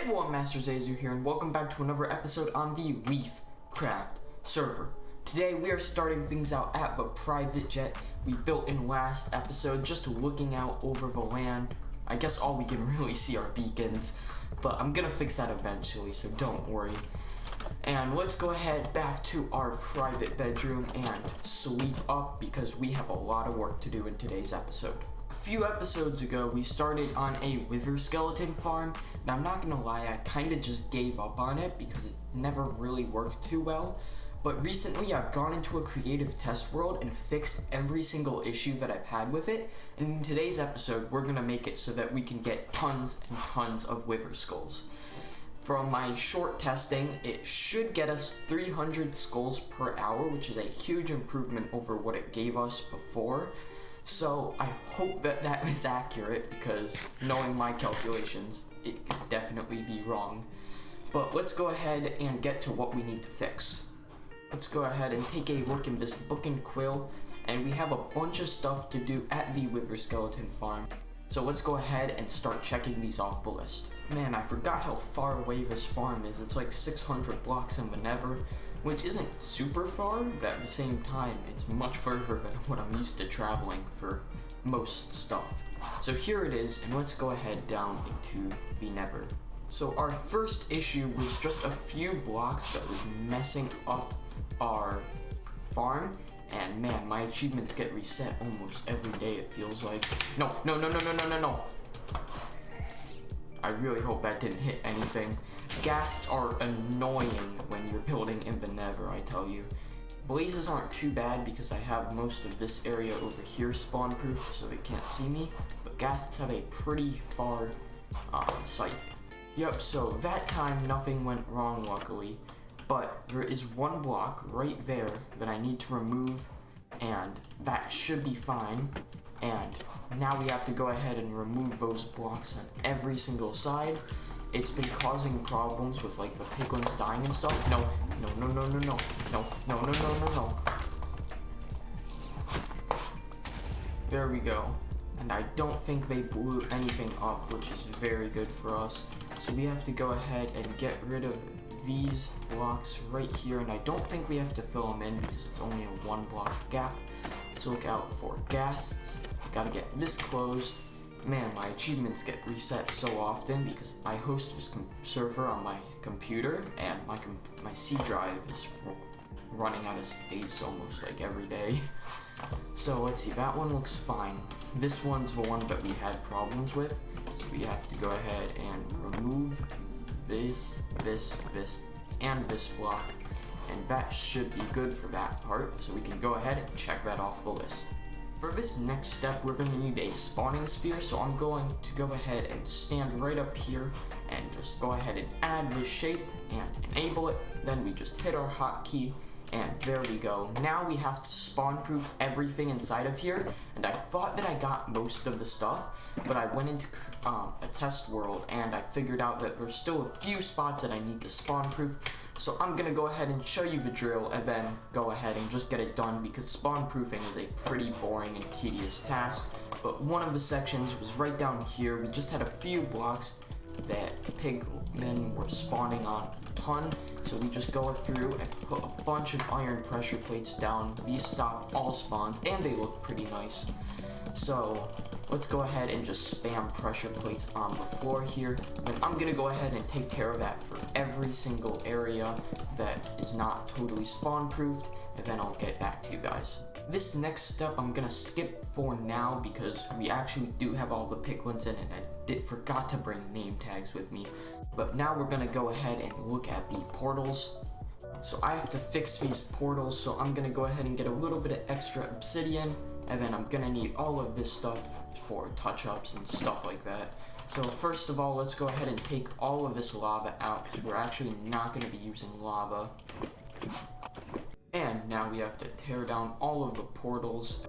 everyone, MasterZaiahzoo here, and welcome back to another episode on the LeaF Craft server. Today we are starting things out at the private jet we built in last episode, just looking out over the land. I guess all we can really see are beacons, but I'm gonna fix that eventually, so don't worry. And let's go ahead back to our private bedroom and sleep up because we have a lot of work to do in today's episode. A few episodes ago, we started on a wither skeleton farm. Now, I'm not gonna lie, I kinda just gave up on it because it never really worked too well. But recently, I've gone into a creative test world and fixed every single issue that I've had with it. And in today's episode, we're gonna make it so that we can get tons and tons of wither skulls. From my short testing, it should get us 300 skulls per hour, which is a huge improvement over what it gave us before. So I hope that that is accurate, because knowing my calculations, it could definitely be wrong. But let's go ahead and get to what we need to fix. Let's go ahead and take a look in this book and quill, and we have a bunch of stuff to do at the wither skeleton farm. So let's go ahead and start checking these off the list. Man, I forgot how far away this farm is. It's like 600 blocks in the Nether, which isn't super far, but at the same time, it's much further than what I'm used to traveling for most stuff. So here it is, and let's go ahead down into the Nether. So our first issue was just a few blocks that was messing up our farm, and man, my achievements get reset almost every day, it feels like. No. I really hope that didn't hit anything. Ghasts are annoying when you're building in the Nether, I tell you. Blazes aren't too bad because I have most of this area over here spawn-proofed so they can't see me, but ghasts have a pretty far sight. Yep, so that time nothing went wrong, luckily, but there is one block right there that I need to remove, and that should be fine. And now we have to go ahead and remove those blocks on every single side. It's been causing problems with like the piglins dying and stuff. No. There we go. And I don't think they blew anything up, which is very good for us. So we have to go ahead and get rid of these blocks right here, and I don't think we have to fill them in because it's only a 1 block gap. So look out for ghasts. Gotta get this closed. Man, my achievements get reset so often because I host this server on my computer, and my C drive is running out of space almost like every day. So let's see, that one looks fine. This one's the one that we had problems with, so we have to go ahead and remove this, and this block, and that should be good for that part, so we can go ahead and check that off the list. For this next step, we're going to need a spawning sphere, so I'm going to go ahead and stand right up here and just go ahead and add this shape and enable it. Then we just hit our hotkey, and there we go. Now we have to spawn proof everything inside of here, and I thought that I got most of the stuff, but I went into a test world and I figured out that there's still a few spots that I need to spawn proof. So I'm gonna go ahead and show you the drill and then go ahead and just get it done, because spawn proofing is a pretty boring and tedious task. But one of the sections was right down here. We just had a few blocks that pigmen were spawning on a ton, so we just go through and put a bunch of iron pressure plates down. These stop all spawns and they look pretty nice. So let's go ahead and just spam pressure plates on the floor here. And I'm gonna go ahead and take care of that for every single area that is not totally spawn proofed, and then I'll get back to you guys. This next step I'm gonna skip for now because we actually do have all the piglins in it, and I forgot to bring name tags with me. But now we're gonna go ahead and look at the portals. So I have to fix these portals, so I'm gonna go ahead and get a little bit of extra obsidian, and then I'm gonna need all of this stuff for touch-ups and stuff like that. So first of all, let's go ahead and take all of this lava out, because we're actually not gonna be using lava. And now we have to tear down all of the portals.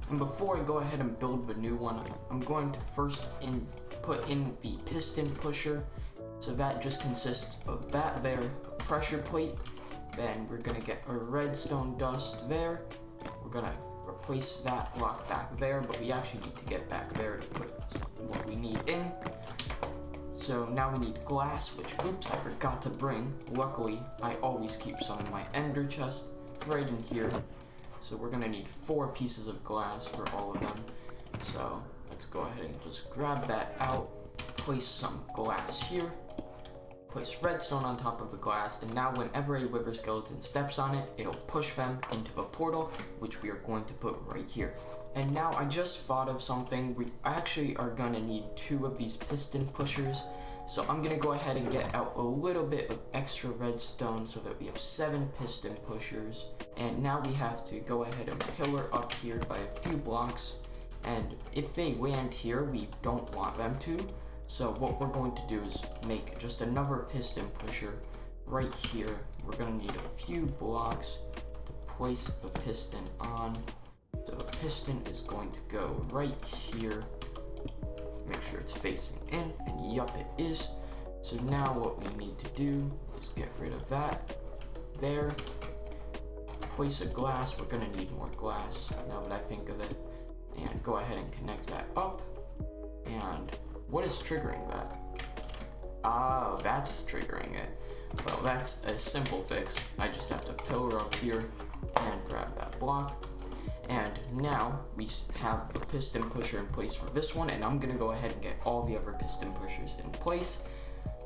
And before I go ahead and build the new one, I'm going to first put in the piston pusher. So that just consists of that there, a pressure plate. Then we're gonna get a redstone dust there. We're gonna replace that block back there, but we actually need to get back there to put what we need in. So now we need glass, which, oops, I forgot to bring. Luckily, I always keep some in my ender chest right in here. So we're gonna need 4 pieces of glass for all of them. So let's go ahead and just grab that out, place some glass here, place redstone on top of the glass, and now whenever a wither skeleton steps on it, it'll push them into the portal, which we are going to put right here. And now I just thought of something. We actually are gonna need 2 of these piston pushers. So I'm gonna go ahead and get out a little bit of extra redstone so that we have 7 piston pushers. And now we have to go ahead and pillar up here by a few blocks. And if they land here, we don't want them to. So what we're going to do is make just another piston pusher right here. We're gonna need a few blocks to place the piston on. So the piston is going to go right here. Make sure it's facing in, and yup, it is. So now what we need to do is get rid of that there. Place a glass. We're gonna need more glass now that I think of it. And go ahead and connect that up. And what is triggering that? Oh, that's triggering it. Well, that's a simple fix. I just have to pillar up here and grab that block. And now we have the piston pusher in place for this one, and I'm gonna go ahead and get all the other piston pushers in place.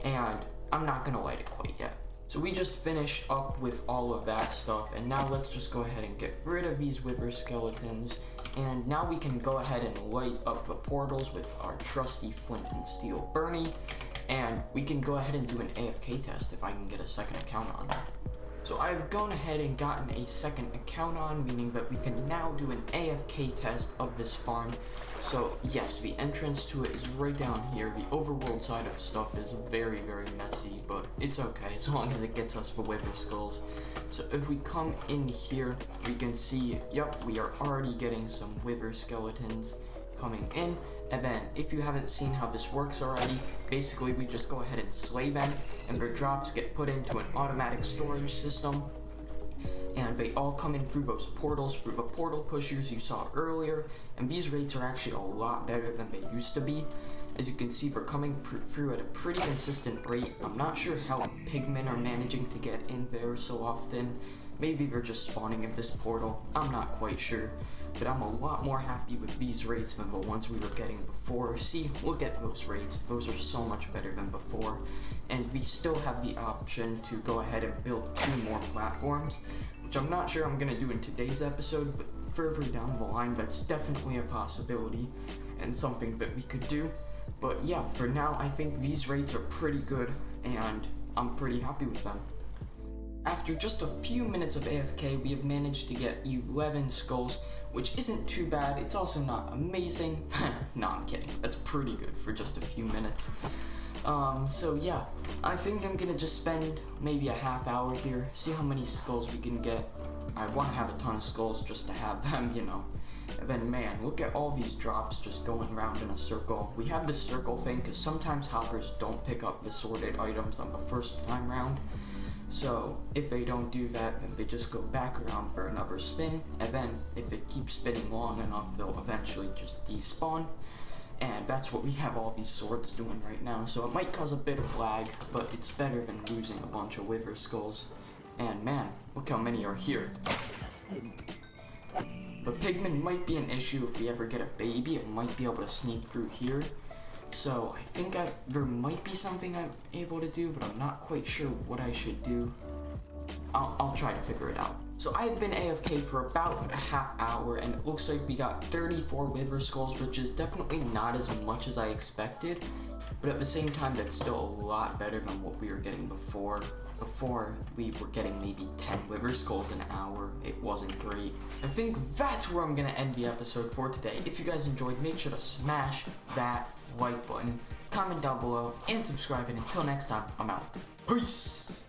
And I'm not gonna light it quite yet. So we just finished up with all of that stuff, and now let's just go ahead and get rid of these wither skeletons. And now we can go ahead and light up the portals with our trusty flint and steel Bernie. And we can go ahead and do an AFK test if I can get a second account on. So I've gone ahead and gotten a second account on, meaning that we can now do an AFK test of this farm. So yes, the entrance to it is right down here. The overworld side of stuff is very, very messy, but it's okay as long as it gets us the wither skulls. So if we come in here, we can see, yep, we are already getting some wither skeletons coming in. And then if you haven't seen how this works already, basically we just go ahead and slay them, and their drops get put into an automatic storage system, and they all come in through those portals, through the portal pushers you saw earlier. And these rates are actually a lot better than they used to be. As you can see, they're coming through at a pretty consistent rate. I'm not sure how pigmen are managing to get in there so often. Maybe they're just spawning in this portal, I'm not quite sure. But I'm a lot more happy with these rates than the ones we were getting before. See, look at those rates, those are so much better than before. And we still have the option to go ahead and build 2 more platforms, which I'm not sure I'm gonna do in today's episode, but further down the line, that's definitely a possibility and something that we could do. But yeah, for now, I think these rates are pretty good, and I'm pretty happy with them. After just a few minutes of AFK, we have managed to get 11 skulls, which isn't too bad. It's also not amazing. No, I'm kidding. That's pretty good for just a few minutes. So yeah, I think I'm gonna just spend maybe a half hour here, see how many skulls we can get. I want to have a ton of skulls just to have them, you know. And then man, look at all these drops just going around in a circle. We have this circle thing because sometimes hoppers don't pick up the sorted items on the first time round. So if they don't do that, then they just go back around for another spin, and then if it keeps spinning long enough, they'll eventually just despawn. And that's what we have all these swords doing right now, so it might cause a bit of lag, but it's better than losing a bunch of wither skulls. And man, look how many are here. But pigmen might be an issue if we ever get a baby. It might be able to sneak through here. So I think there might be something I'm able to do, but I'm not quite sure what I should do. I'll try to figure it out. So I've been AFK for about a half hour, and it looks like we got 34 wither skulls, which is definitely not as much as I expected. But at the same time, that's still a lot better than what we were getting before. Before, we were getting maybe 10 wither skulls an hour. It wasn't great. I think that's where I'm gonna end the episode for today. If you guys enjoyed, make sure to smash that like button, comment down below, and subscribe. And until next time, I'm out. Peace!